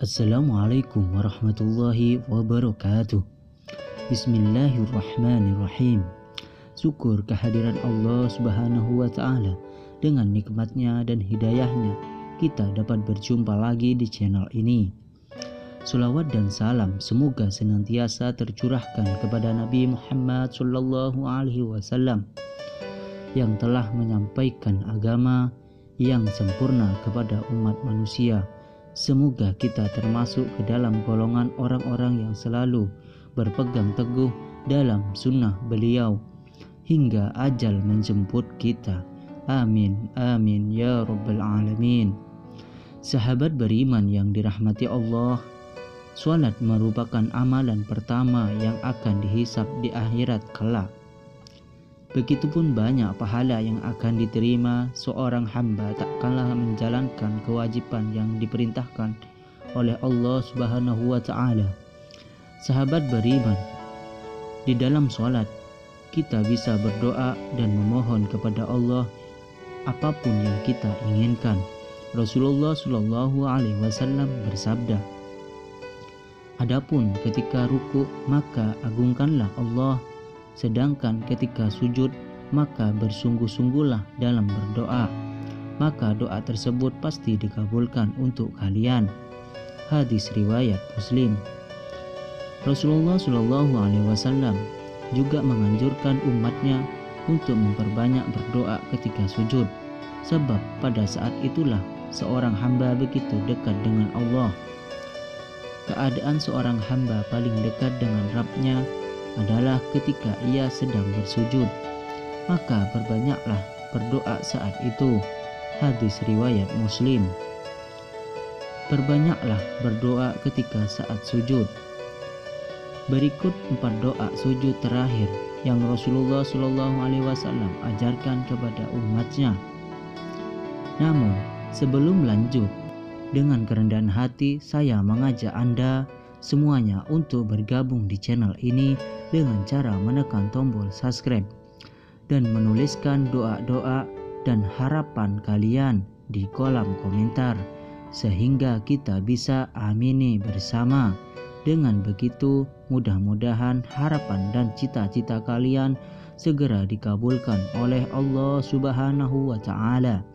Assalamualaikum warahmatullahi wabarakatuh. Bismillahirrahmanirrahim. Syukur kehadiran Allah Subhanahu wa Ta'ala. Dengan nikmatnya dan hidayahnya, kita dapat berjumpa lagi di channel ini. Salawat dan salam semoga senantiasa tercurahkan kepada Nabi Muhammad Sallallahu Alaihi Wasallam yang telah menyampaikan agama yang sempurna kepada umat manusia. Semoga kita termasuk ke dalam golongan orang-orang yang selalu berpegang teguh dalam sunnah beliau hingga ajal menjemput kita. Amin, amin ya rabbal alamin. Sahabat beriman yang dirahmati Allah, salat merupakan amalan pertama yang akan dihisab di akhirat kelak. Begitupun banyak pahala yang akan diterima seorang hamba tak kalah menjalankan kewajiban yang diperintahkan oleh Allah Subhanahu wa Ta'ala. Sahabat beriman, di dalam sholat kita bisa berdoa dan memohon kepada Allah apapun yang kita inginkan. Rasulullah Shallallahu Alaihi Wasallam bersabda, "Adapun ketika ruku maka agungkanlah Allah, sedangkan ketika sujud maka bersungguh-sungguhlah dalam berdoa, maka doa tersebut pasti dikabulkan untuk kalian." Hadis riwayat Muslim. Rasulullah Shallallahu Alaihi Wasallam juga menganjurkan umatnya untuk memperbanyak berdoa ketika sujud, sebab pada saat itulah seorang hamba begitu dekat dengan Allah. Keadaan seorang hamba paling dekat dengan Rabb-Nya adalah ketika ia sedang bersujud, maka perbanyaklah berdoa saat itu. Hadis riwayat Muslim. Perbanyaklah berdoa ketika saat sujud. Berikut 4 doa sujud terakhir yang Rasulullah Shallallahu Alaihi Wasallam ajarkan kepada umatnya. Namun sebelum lanjut, dengan kerendahan hati saya mengajak Anda semuanya untuk bergabung di channel ini dengan cara menekan tombol subscribe dan menuliskan doa-doa dan harapan kalian di kolom komentar sehingga kita bisa amini bersama. Dengan begitu mudah-mudahan harapan dan cita-cita kalian segera dikabulkan oleh Allah Subhanahu wa Ta'ala.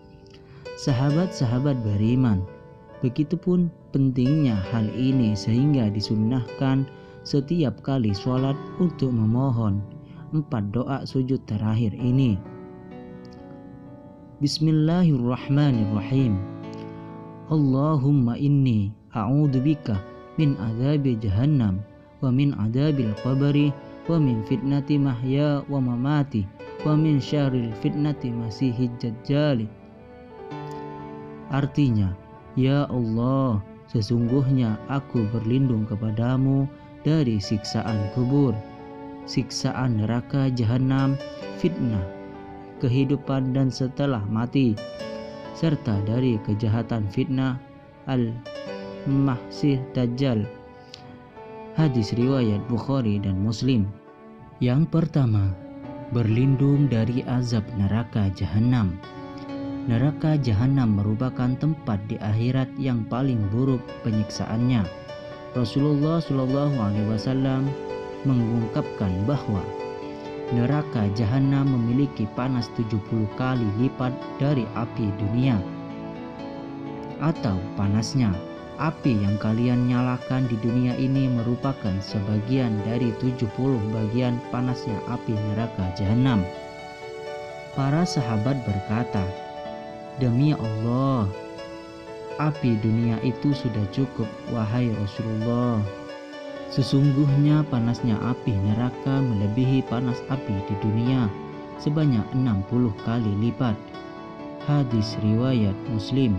Sahabat-sahabat beriman, begitupun pentingnya hal ini sehingga disunnahkan setiap kali sholat untuk memohon 4 doa sujud terakhir ini. Bismillahirrahmanirrahim. Allahumma inni a'udzubika min azabi jahannam wa min adzabil qabri wa min fitnati mahya wa mamati wa min syarril fitnati masihid dajjal. Artinya, ya Allah, sesungguhnya aku berlindung kepadamu dari siksaan kubur, siksaan neraka jahanam, fitnah kehidupan dan setelah mati, serta dari kejahatan fitnah al-Masih Dajjal. Hadis riwayat Bukhari dan Muslim. Yang pertama, berlindung dari azab neraka jahanam. Neraka jahanam merupakan tempat di akhirat yang paling buruk penyiksaannya. Rasulullah Shallallahu Alaihi Wasallam mengungkapkan bahwa neraka jahanam memiliki panas 70 kali lipat dari api dunia. Atau panasnya, api yang kalian nyalakan di dunia ini merupakan sebagian dari 70 bagian panasnya api neraka jahanam. Para sahabat berkata, "Demi Allah, api dunia itu sudah cukup, wahai Rasulullah. Sesungguhnya panasnya api neraka melebihi panas api di dunia sebanyak 60 kali lipat." Hadis riwayat Muslim.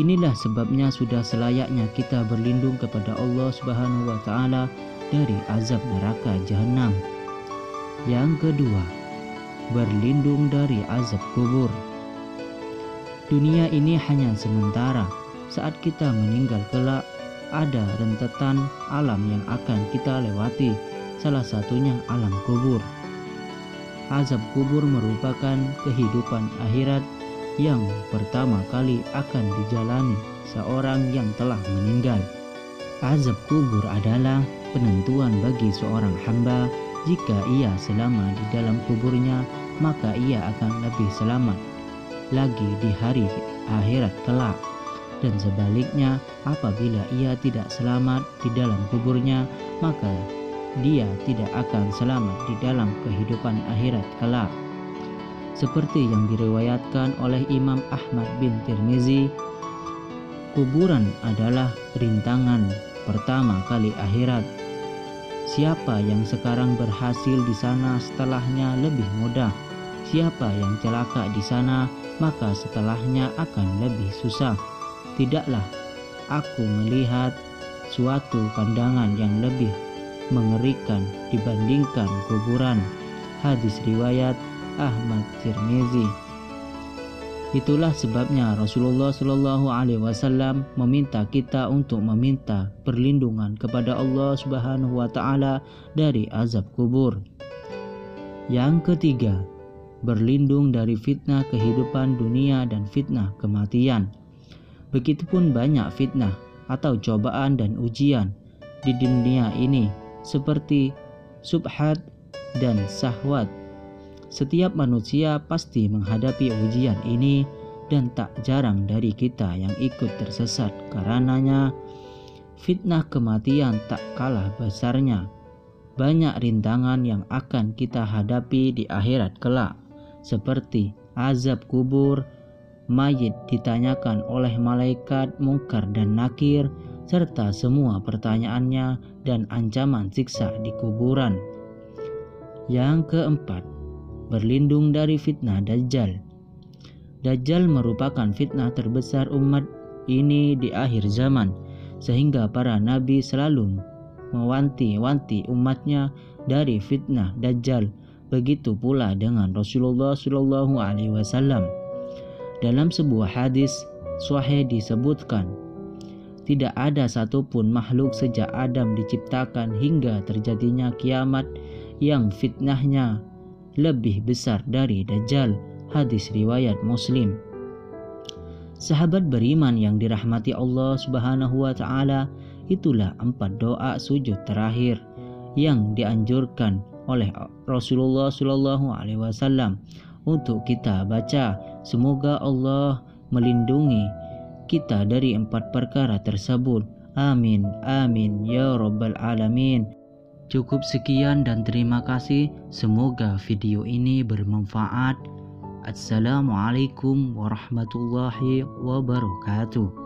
Inilah sebabnya sudah selayaknya kita berlindung kepada Allah Subhanahu wa Ta'ala dari azab neraka jahanam. Yang kedua, berlindung dari azab kubur. Dunia ini hanya sementara. Saat kita meninggal kelak, ada rentetan alam yang akan kita lewati, salah satunya alam kubur. Azab kubur merupakan kehidupan akhirat yang pertama kali akan dijalani seseorang yang telah meninggal. Azab kubur adalah penentuan bagi seorang hamba. Jika ia selama di dalam kuburnya, maka ia akan lebih selamat lagi di hari akhirat kelak. Dan sebaliknya, apabila ia tidak selamat di dalam kuburnya, maka dia tidak akan selamat di dalam kehidupan akhirat kelak. Seperti yang diriwayatkan oleh Imam Ahmad bin Tirmizi, kuburan adalah rintangan pertama kali akhirat. Siapa yang sekarang berhasil di sana, setelahnya lebih mudah. Siapa yang celaka di sana, maka setelahnya akan lebih susah. Tidaklah aku melihat suatu pandangan yang lebih mengerikan dibandingkan kuburan. Hadis riwayat Ahmad Tirmizi. Itulah sebabnya Rasulullah Shallallahu Alaihi Wasallam meminta kita untuk meminta perlindungan kepada Allah Subhanahu Wa Taala dari azab kubur. Yang ketiga, berlindung dari fitnah kehidupan dunia dan fitnah kematian. Begitupun banyak fitnah atau cobaan dan ujian di dunia ini, seperti subhat dan syahwat. Setiap manusia pasti menghadapi ujian ini, dan tak jarang dari kita yang ikut tersesat karenanya. Fitnah kematian tak kalah besarnya. Banyak rintangan yang akan kita hadapi di akhirat kelak, seperti azab kubur, mayit ditanyakan oleh malaikat Munkar dan Nakir, serta semua pertanyaannya dan ancaman siksa di kuburan. Yang keempat, berlindung dari fitnah Dajjal. Dajjal merupakan fitnah terbesar umat ini di akhir zaman, sehingga para nabi selalu mewanti-wanti umatnya dari fitnah Dajjal. Begitu pula dengan Rasulullah Shallallahu Alaihi Wasallam. Dalam sebuah hadis sahih disebutkan, tidak ada satupun makhluk sejak Adam diciptakan hingga terjadinya kiamat yang fitnahnya lebih besar dari Dajjal. Hadis riwayat Muslim. Sahabat beriman yang dirahmati Allah Subhanahu Wa Taala, itulah 4 doa sujud terakhir yang dianjurkan oleh Rasulullah Shallallahu Alaihi Wasallam untuk kita baca. Semoga Allah melindungi kita dari 4 perkara tersebut. Amin, amin ya rabbal alamin. Cukup sekian dan terima kasih. Semoga video ini bermanfaat. Assalamualaikum warahmatullahi wabarakatuh.